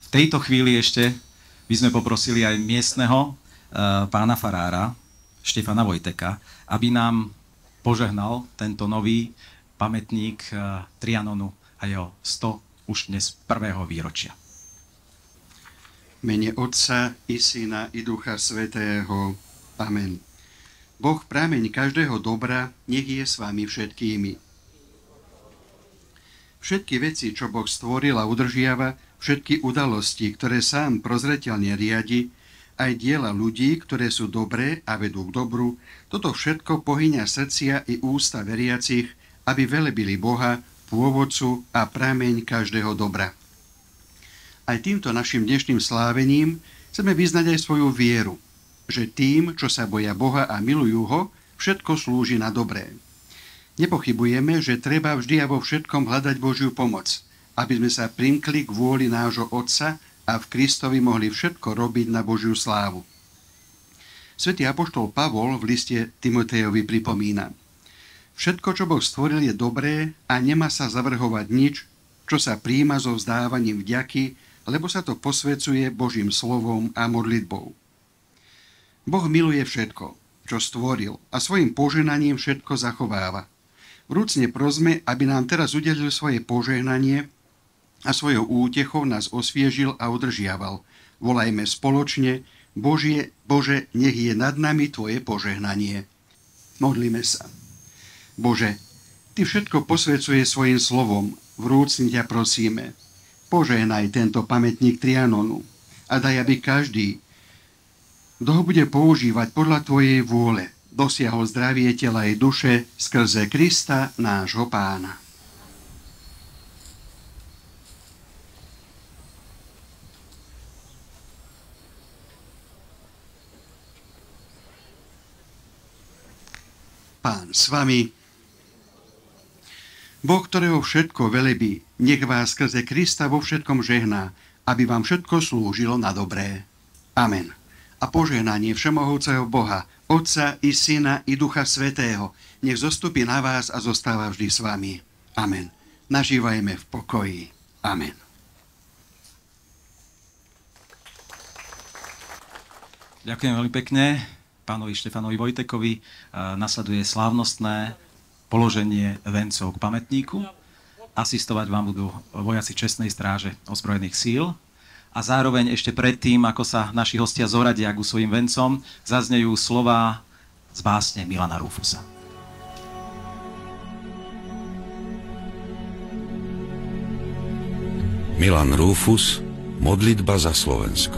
V tejto chvíli ešte by sme poprosili aj miestneho pána farára, Štefana Vojteka, aby nám požehnal tento nový pamätník Trianonu a jeho 100 už dnes prvého výročia. V mene Otca i Syna i Ducha Svätého. Amen. Boh, prameň každého dobra, nech je s vami všetkými. Všetky veci, čo Boh stvoril a udržiava, všetky udalosti, ktoré sám prozreteľne riadi, aj diela ľudí, ktoré sú dobré a vedú k dobru, toto všetko pohyňa srdcia i ústa veriacich, aby velebili Boha, pôvodcu a prameň každého dobra. Aj týmto našim dnešným slávením chceme vyznať aj svoju vieru, že tým, čo sa boja Boha a milujú ho, všetko slúži na dobré. Nepochybujeme, že treba vždy a vo všetkom hľadať Božiu pomoc, aby sme sa primkli k vôli nášho Otca a v Kristovi mohli všetko robiť na Božiu slávu. Svätý apoštol Pavol v liste Timotejovi pripomína: Všetko, čo Boh stvoril, je dobré a nemá sa zavrhovať nič, čo sa prijíma so vzdávaním vďaky, lebo sa to posvecuje Božím slovom a modlitbou. Boh miluje všetko, čo stvoril, a svojim požehnaním všetko zachováva. Vrúcne prosme, aby nám teraz udelil svoje požehnanie a svojou útechou nás osviežil a udržiaval. Volajme spoločne: Bože, nech je nad nami Tvoje požehnanie. Modlíme sa. Bože, Ty všetko posvecuje svojim slovom. Vrúcne ťa prosíme. Požehnaj tento pamätník Trianonu a daj, aby každý, kto ho bude používať podľa Tvojej vôle, dosiahol zdravie tela i duše skrze Krista, nášho Pána. Pán s vami. Boh, ktorého všetko velebí, nech vás skrze Krista vo všetkom žehná, aby vám všetko slúžilo na dobré. Amen. A požehnanie všemohúceho Boha, Otca i Syna i Ducha Svätého, nech zostupí na vás a zostáva vždy s vami. Amen. Nažívajme v pokoji. Amen. Ďakujem veľmi pekne pánovi Štefanovi Vojtekovi. Nasleduje slávnostné položenie vencov k pamätníku. Asistovať vám budú vojaci čestnej stráže ozbrojených síl. A zároveň ešte predtým, ako sa naši hostia zoradia ku svojim vencom, zaznejú slová z básne Milana Rufusa. Milan Rufus, Modlitba za Slovensko.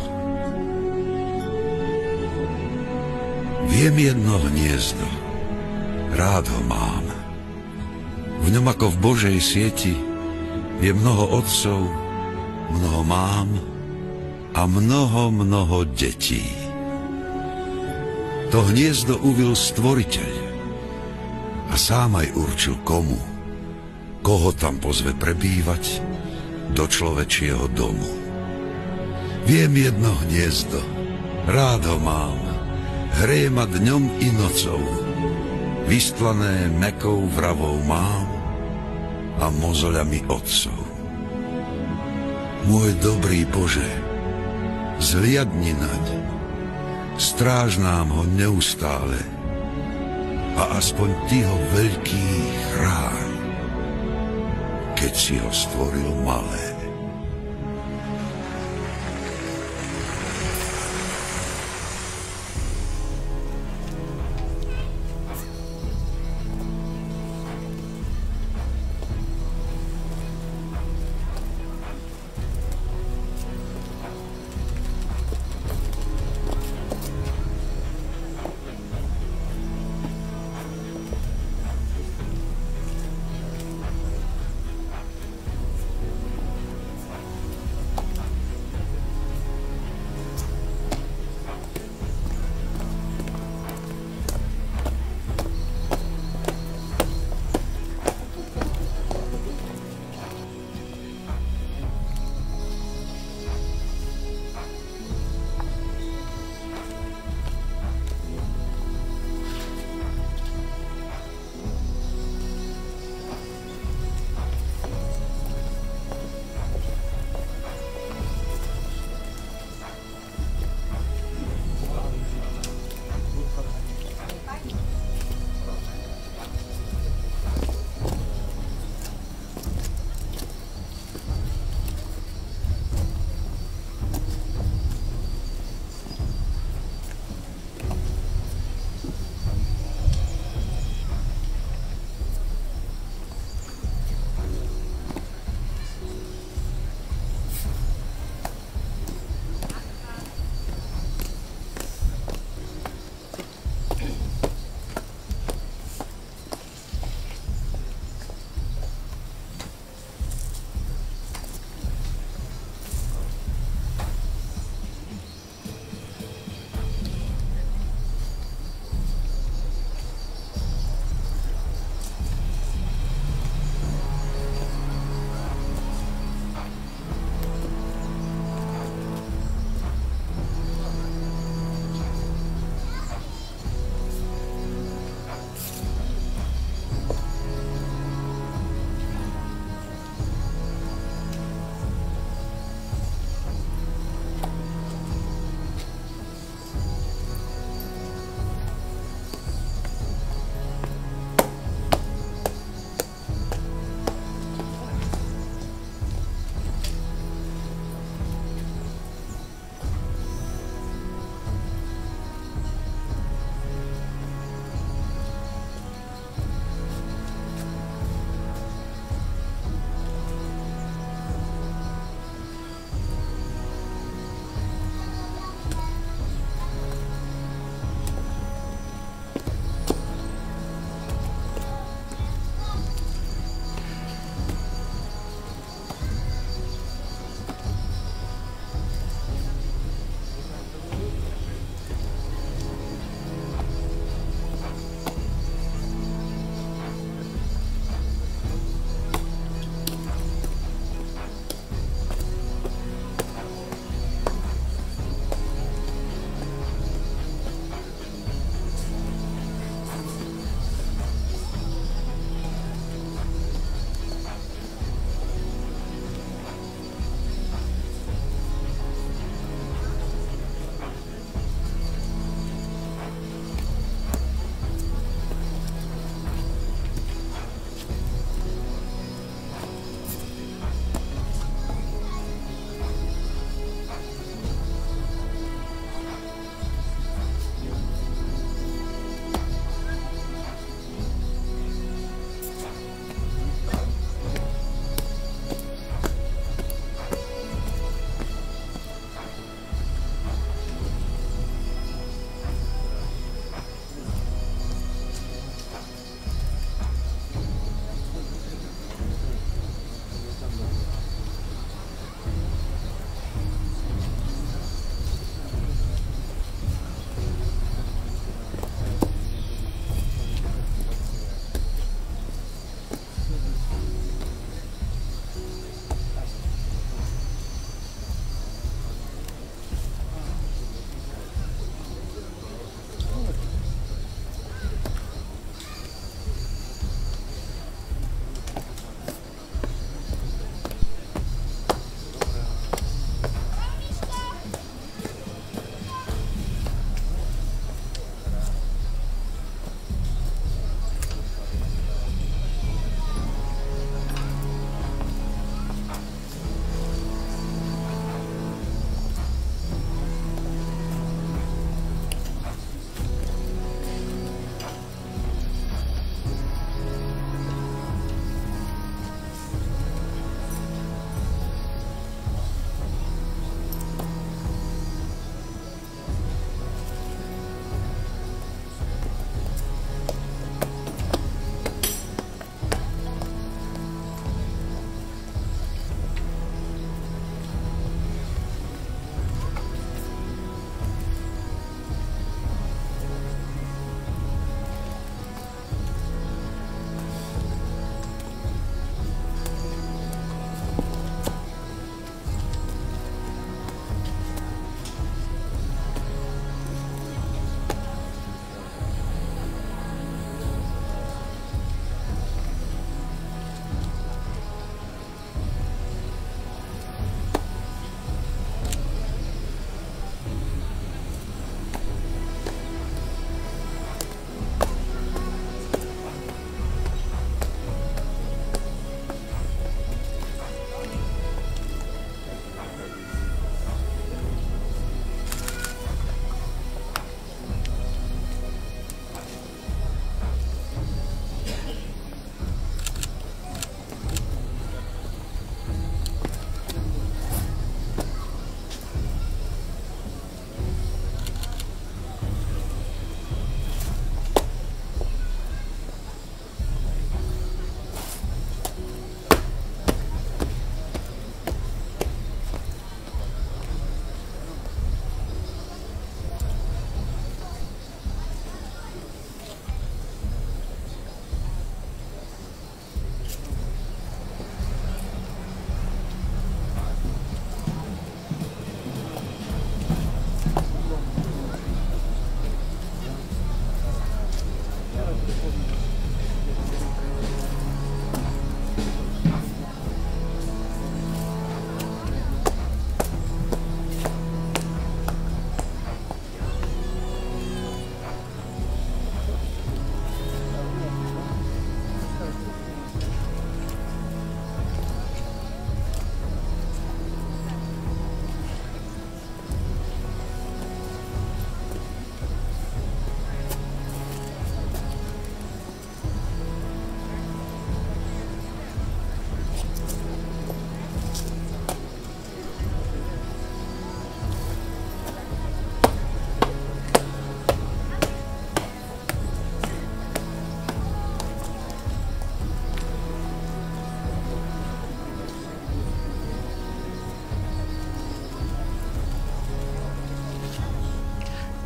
Viem jedno hniezdo, rád ho mám. V ňom ako v Božej sieti je mnoho otcov, mnoho mám a mnoho detí. To hniezdo uvil Stvoriteľ a sám aj určil koho tam pozve prebývať do človečieho domu. Viem jedno hniezdo, rád ho mám, hreje ma dňom i nocou, vystlané mäkkou vravou mám a mozoľami otcov. Môj dobrý Bože, zliadni naď, stráž nám ho neustále a aspoň Ty ho veľký chráň, keď si ho stvoril malé.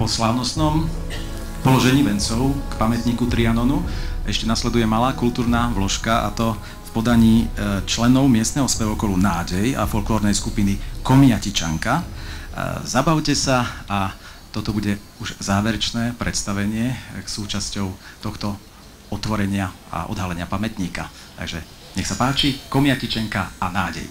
Po slávnostnom položení vencov k pamätníku Trianonu ešte nasleduje malá kultúrna vložka, a to v podaní členov miestneho spevokolu Nádej a folklórnej skupiny Komiatičanka. Zabavte sa a toto bude už záverečné predstavenie k súčasťou tohto otvorenia a odhalenia pamätníka. Takže nech sa páči, Komiatičenka a Nádej.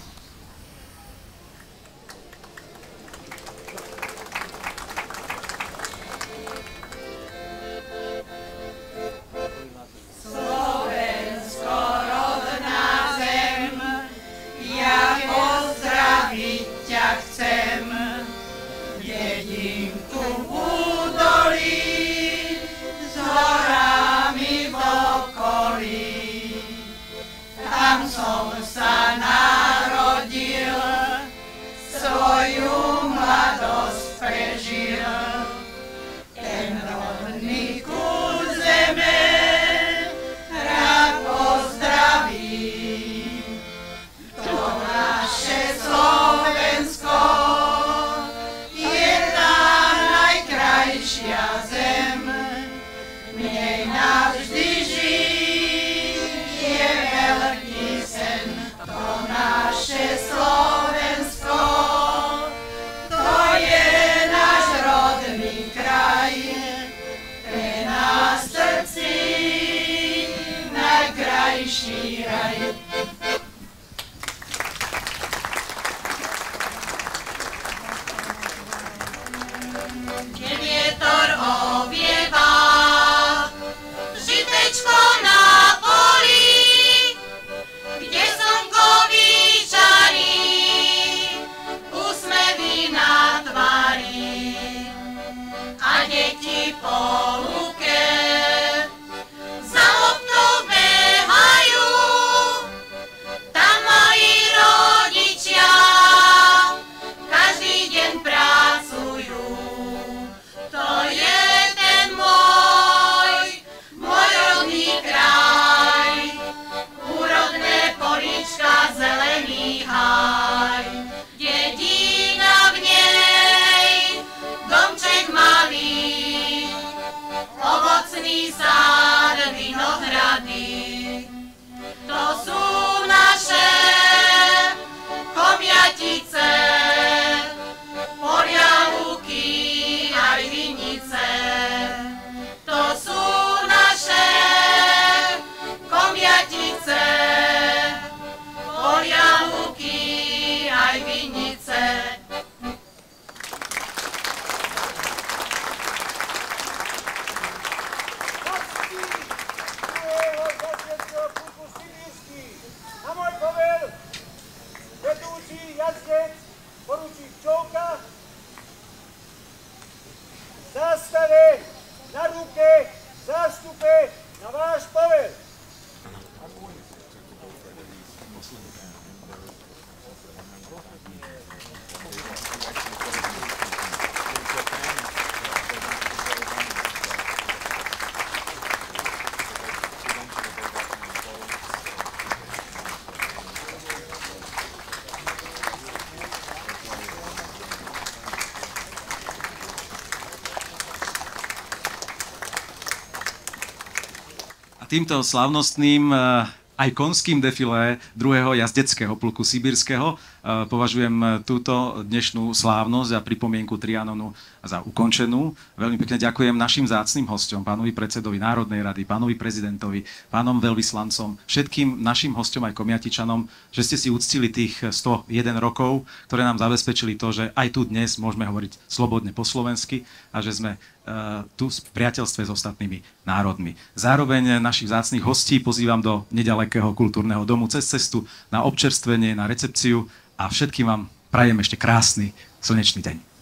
Týmto slávnostným aj konským defilé 2. jazdeckého pluku sibírskeho považujem túto dnešnú slávnosť a pripomienku Trianonu za ukončenú. Veľmi pekne ďakujem našim vzácnym hosťom, pánovi predsedovi Národnej rady, pánovi prezidentovi, pánom veľvyslancom, všetkým našim hosťom aj komiatičanom, že ste si uctili tých 101 rokov, ktoré nám zabezpečili to, že aj tu dnes môžeme hovoriť slobodne po slovensky a že sme tu v priateľstve s ostatnými národmi. Zároveň našich vzácnych hostí pozývam do nedalekého kultúrneho domu cez cestu na občerstvenie, na recepciu a všetkým vám prajem ešte krásny slnečný deň.